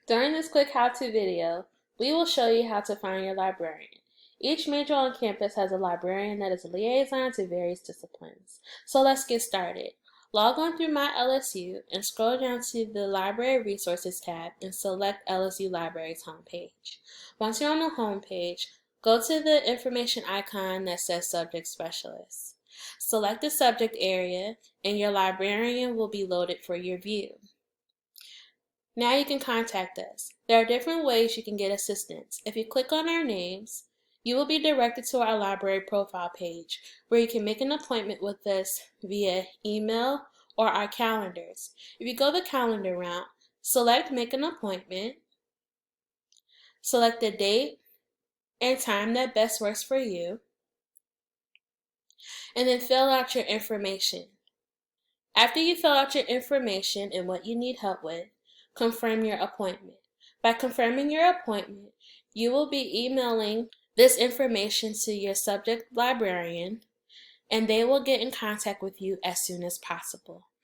During this quick how-to video, we will show you how to find your librarian. Each major on campus has a librarian that is a liaison to various disciplines. So let's get started. Log on through My LSU and scroll down to the Library Resources tab and select LSU Libraries homepage. Once you're on the homepage, go to the information icon that says Subject Specialist. Select the subject area and your librarian will be loaded for your view. Now you can contact us. There are different ways you can get assistance. If you click on our names, you will be directed to our library profile page where you can make an appointment with us via email or our calendars. If you go the calendar route, select Make an Appointment, select the date and time that best works for you, and then fill out your information. After you fill out your information and what you need help with, confirm your appointment. By confirming your appointment, you will be emailing this information to your subject librarian, and they will get in contact with you as soon as possible.